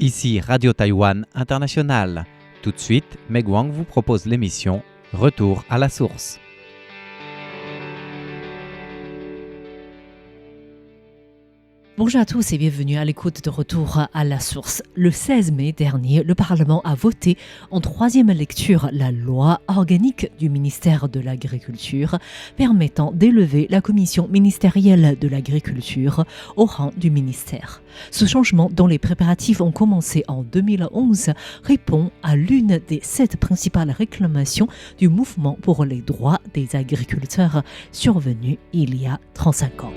Ici Radio Taïwan International. Tout de suite, Meg Wang vous propose l'émission Retour à la source. Bonjour à tous et bienvenue à l'écoute de Retour à la source. Le 16 mai dernier, le Parlement a voté en troisième lecture la loi organique du ministère de l'Agriculture permettant d'élever la commission ministérielle de l'Agriculture au rang du ministère. Ce changement, dont les préparatifs ont commencé en 2011, répond à l'une des 7 principales réclamations du mouvement pour les droits des agriculteurs survenu il y a 35 ans.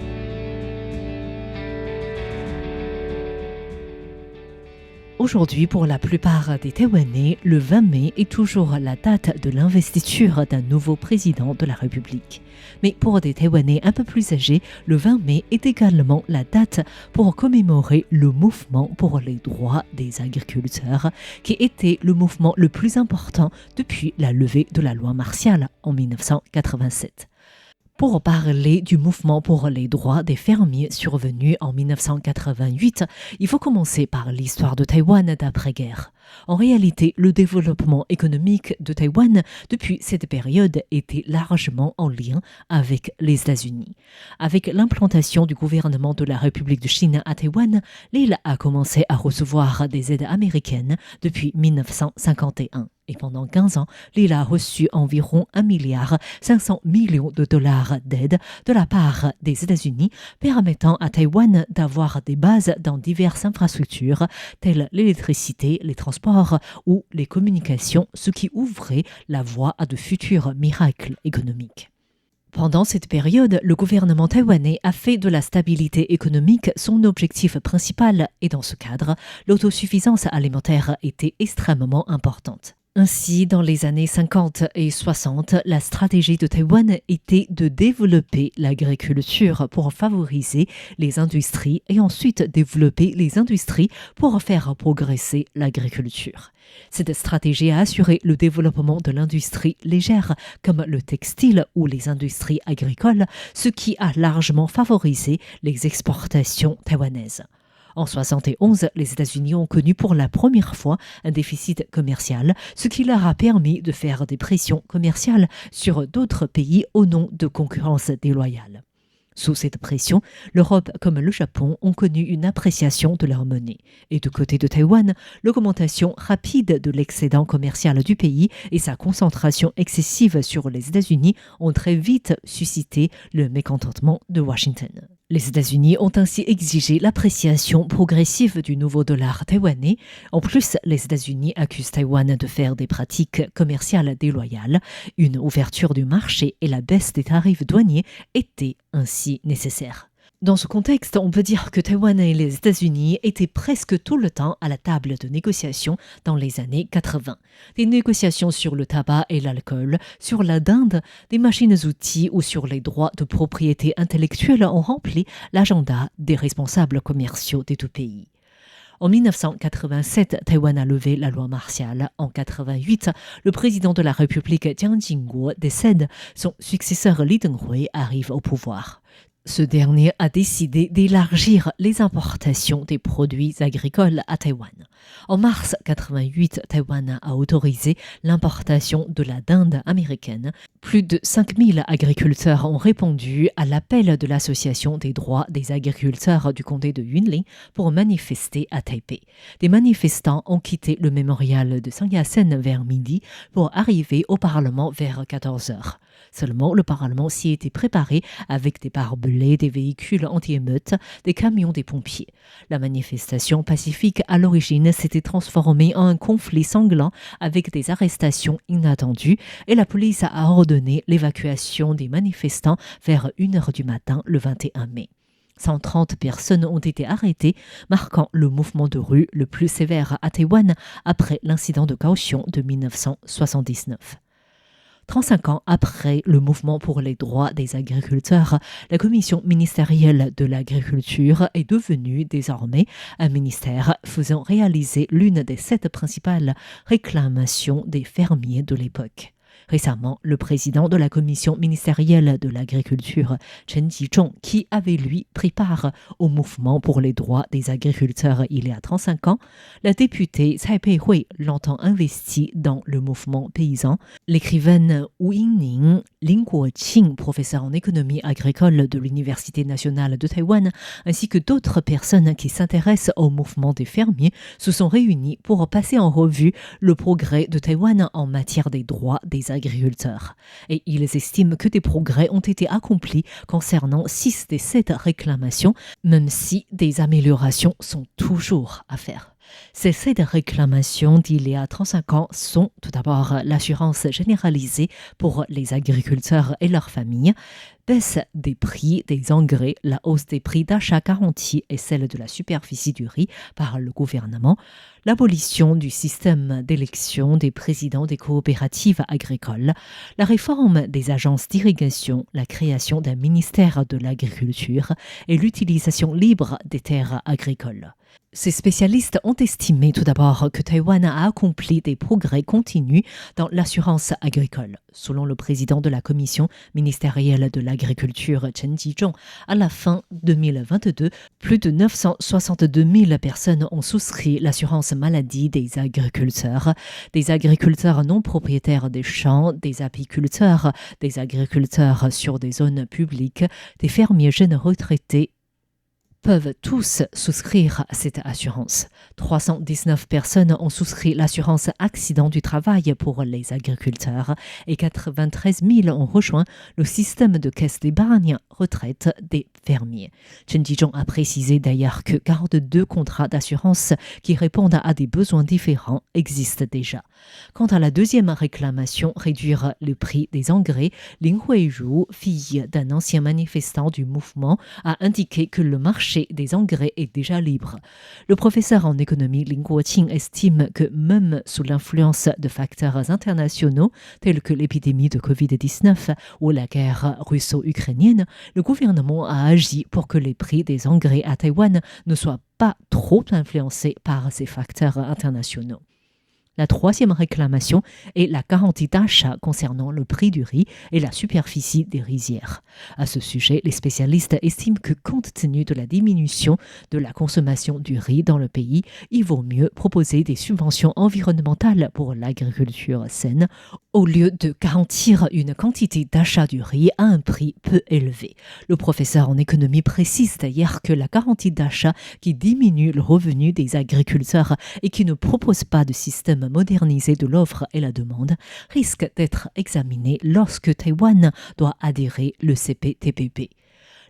Aujourd'hui, pour la plupart des Taïwanais, le 20 mai est toujours la date de l'investiture d'un nouveau président de la République. Mais pour des Taïwanais un peu plus âgés, le 20 mai est également la date pour commémorer le mouvement pour les droits des agriculteurs, qui était le mouvement le plus important depuis la levée de la loi martiale en 1987. Pour parler du mouvement pour les droits des fermiers survenu en 1988, il faut commencer par l'histoire de Taïwan d'après-guerre. En réalité, le développement économique de Taïwan depuis cette période était largement en lien avec les États-Unis. Avec l'implantation du gouvernement de la République de Chine à Taïwan, l'île a commencé à recevoir des aides américaines depuis 1951. Et pendant 15 ans, l'île a reçu environ 1,5 milliard de dollars d'aide de la part des États-Unis, permettant à Taïwan d'avoir des bases dans diverses infrastructures telles l'électricité, les transports ou les communications, ce qui ouvrait la voie à de futurs miracles économiques. Pendant cette période, le gouvernement taïwanais a fait de la stabilité économique son objectif principal et dans ce cadre, l'autosuffisance alimentaire était extrêmement importante. Ainsi, dans les années 50 et 60, la stratégie de Taïwan était de développer l'agriculture pour favoriser les industries et ensuite développer les industries pour faire progresser l'agriculture. Cette stratégie a assuré le développement de l'industrie légère comme le textile ou les industries agricoles, ce qui a largement favorisé les exportations taïwanaises. En 1971, les États-Unis ont connu pour la première fois un déficit commercial, ce qui leur a permis de faire des pressions commerciales sur d'autres pays au nom de concurrence déloyale. Sous cette pression, l'Europe comme le Japon ont connu une appréciation de leur monnaie. Et du côté de Taïwan, l'augmentation rapide de l'excédent commercial du pays et sa concentration excessive sur les États-Unis ont très vite suscité le mécontentement de Washington. Les États-Unis ont ainsi exigé l'appréciation progressive du nouveau dollar taïwanais. En plus, les États-Unis accusent Taïwan de faire des pratiques commerciales déloyales. Une ouverture du marché et la baisse des tarifs douaniers étaient ainsi nécessaires. Dans ce contexte, on peut dire que Taïwan et les États-Unis étaient presque tout le temps à la table de négociation dans les années 80. Des négociations sur le tabac et l'alcool, sur la dinde, des machines-outils ou sur les droits de propriété intellectuelle ont rempli l'agenda des responsables commerciaux des deux pays. En 1987, Taïwan a levé la loi martiale. En 1988, le président de la République Jiang Jingguo décède. Son successeur Li Tenghui arrive au pouvoir. Ce dernier a décidé d'élargir les importations des produits agricoles à Taïwan. En mars 1988, Taïwan a autorisé l'importation de la dinde américaine. Plus de 5000 agriculteurs ont répondu à l'appel de l'Association des droits des agriculteurs du comté de Yunlin pour manifester à Taipei. Des manifestants ont quitté le mémorial de Sangasen vers midi pour arriver au Parlement vers 14h. Seulement, le Parlement s'y était préparé avec des barbelés, des véhicules anti-émeutes, des camions des pompiers. La manifestation pacifique à l'origine s'était transformée en un conflit sanglant avec des arrestations inattendues et la police a ordonné l'évacuation des manifestants vers 1h du matin le 21 mai. 130 personnes ont été arrêtées, marquant le mouvement de rue le plus sévère à Taïwan après l'incident de Kaohsiung de 1979. 35 ans après le mouvement pour les droits des agriculteurs, la Commission ministérielle de l'agriculture est devenue désormais un ministère faisant réaliser l'une des 7 principales réclamations des fermiers de l'époque. Récemment, le président de la commission ministérielle de l'agriculture, Chen Jizhong, qui avait lui pris part au mouvement pour les droits des agriculteurs il y a 35 ans, la députée Cai Peihui, longtemps investie dans le mouvement paysan, l'écrivaine Wu Yingning, Lin Guoqing, professeur en économie agricole de l'Université nationale de Taïwan, ainsi que d'autres personnes qui s'intéressent au mouvement des fermiers, se sont réunies pour passer en revue le progrès de Taïwan en matière des droits des agriculteurs. Et ils estiment que des progrès ont été accomplis concernant 6 des 7 réclamations, même si des améliorations sont toujours à faire. Ces 7 réclamations d'il y a 35 ans sont tout d'abord l'assurance généralisée pour les agriculteurs et leurs familles, baisse des prix des engrais, la hausse des prix d'achat garantis et celle de la superficie du riz par le gouvernement, l'abolition du système d'élection des présidents des coopératives agricoles, la réforme des agences d'irrigation, la création d'un ministère de l'agriculture et l'utilisation libre des terres agricoles. Ces spécialistes ont estimé tout d'abord que Taïwan a accompli des progrès continus dans l'assurance agricole. Selon le président de la commission ministérielle de l'agriculture, Chen Jizhong, à la fin 2022, plus de 962 000 personnes ont souscrit l'assurance maladie des agriculteurs non propriétaires des champs, des apiculteurs, des agriculteurs sur des zones publiques, des fermiers jeunes retraités, peuvent tous souscrire à cette assurance. 319 personnes ont souscrit l'assurance accident du travail pour les agriculteurs et 93 000 ont rejoint le système de caisse d'épargne retraite des fermiers. Chen Jizhong a précisé d'ailleurs que 42 contrats d'assurance qui répondent à des besoins différents existent déjà. Quant à la deuxième réclamation, réduire le prix des engrais, Lin Huiru, fille d'un ancien manifestant du mouvement, a indiqué que le marché des engrais est déjà libre. Le professeur en économie Lin Guoqing estime que même sous l'influence de facteurs internationaux tels que l'épidémie de Covid-19 ou la guerre russo-ukrainienne, le gouvernement a agi pour que les prix des engrais à Taïwan ne soient pas trop influencés par ces facteurs internationaux. La troisième réclamation est la garantie d'achat concernant le prix du riz et la superficie des rizières. À ce sujet, les spécialistes estiment que compte tenu de la diminution de la consommation du riz dans le pays, il vaut mieux proposer des subventions environnementales pour l'agriculture saine au lieu de garantir une quantité d'achat du riz à un prix peu élevé. Le professeur en économie précise d'ailleurs que la garantie d'achat qui diminue le revenu des agriculteurs et qui ne propose pas de système modernisé de l'offre et la demande risque d'être examiné lorsque Taïwan doit adhérer le CPTPP.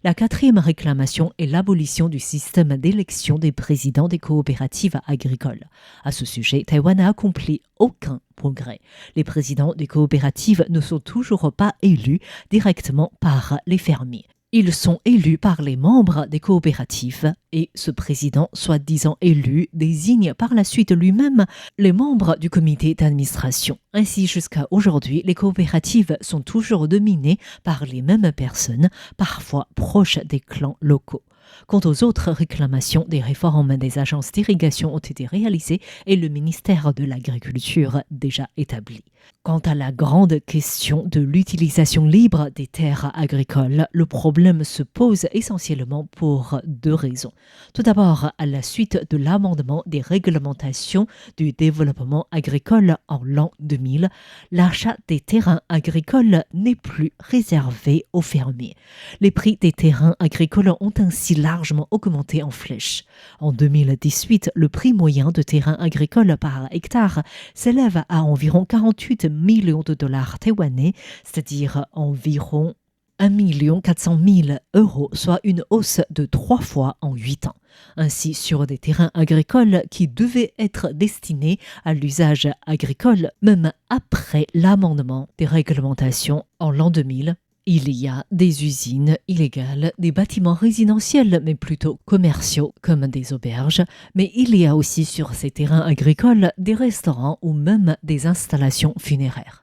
La quatrième réclamation est l'abolition du système d'élection des présidents des coopératives agricoles. À ce sujet, Taïwan n'a accompli aucun progrès. Les présidents des coopératives ne sont toujours pas élus directement par les fermiers. Ils sont élus par les membres des coopératives et ce président, soi-disant élu, désigne par la suite lui-même les membres du comité d'administration. Ainsi, jusqu'à aujourd'hui, les coopératives sont toujours dominées par les mêmes personnes, parfois proches des clans locaux. Quant aux autres réclamations, des réformes des agences d'irrigation ont été réalisées et le ministère de l'Agriculture déjà établi. Quant à la grande question de l'utilisation libre des terres agricoles, le problème se pose essentiellement pour 2 raisons. Tout d'abord, à la suite de l'amendement des réglementations du développement agricole en l'an 2000, l'achat des terrains agricoles n'est plus réservé aux fermiers. Les prix des terrains agricoles ont ainsi largement augmenté en flèche. En 2018, le prix moyen de terrain agricole par hectare s'élève à environ 48 millions de dollars taïwanais, c'est-à-dire environ 1 400 000 €, soit une hausse de 3 fois en 8 ans. Ainsi, sur des terrains agricoles qui devaient être destinés à l'usage agricole, même après l'amendement des réglementations en l'an 2000, il y a des usines illégales, des bâtiments résidentiels, mais plutôt commerciaux, comme des auberges. Mais il y a aussi sur ces terrains agricoles des restaurants ou même des installations funéraires.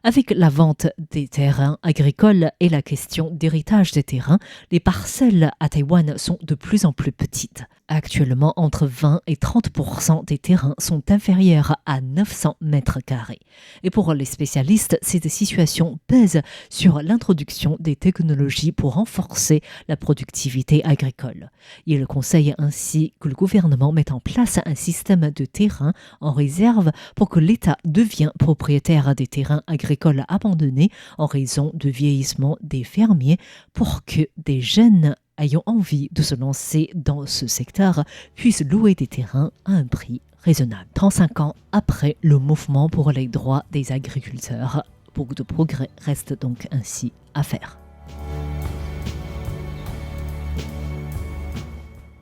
Avec la vente des terrains agricoles et la question d'héritage des terrains, les parcelles à Taïwan sont de plus en plus petites. Actuellement, entre 20 et 30% des terrains sont inférieurs à 900 mètres carrés. Et pour les spécialistes, cette situation pèse sur l'introduction des technologies pour renforcer la productivité agricole. Ils conseillent ainsi que le gouvernement mette en place un système de terrains en réserve pour que l'État devienne propriétaire des terrains agricoles abandonnés en raison du vieillissement des fermiers pour que des jeunes ayant envie de se lancer dans ce secteur puissent louer des terrains à un prix raisonnable. 35 ans après le mouvement pour les droits des agriculteurs, beaucoup de progrès restent donc ainsi à faire.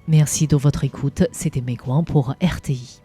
Merci de votre écoute, c'était Meg Wang pour RTI.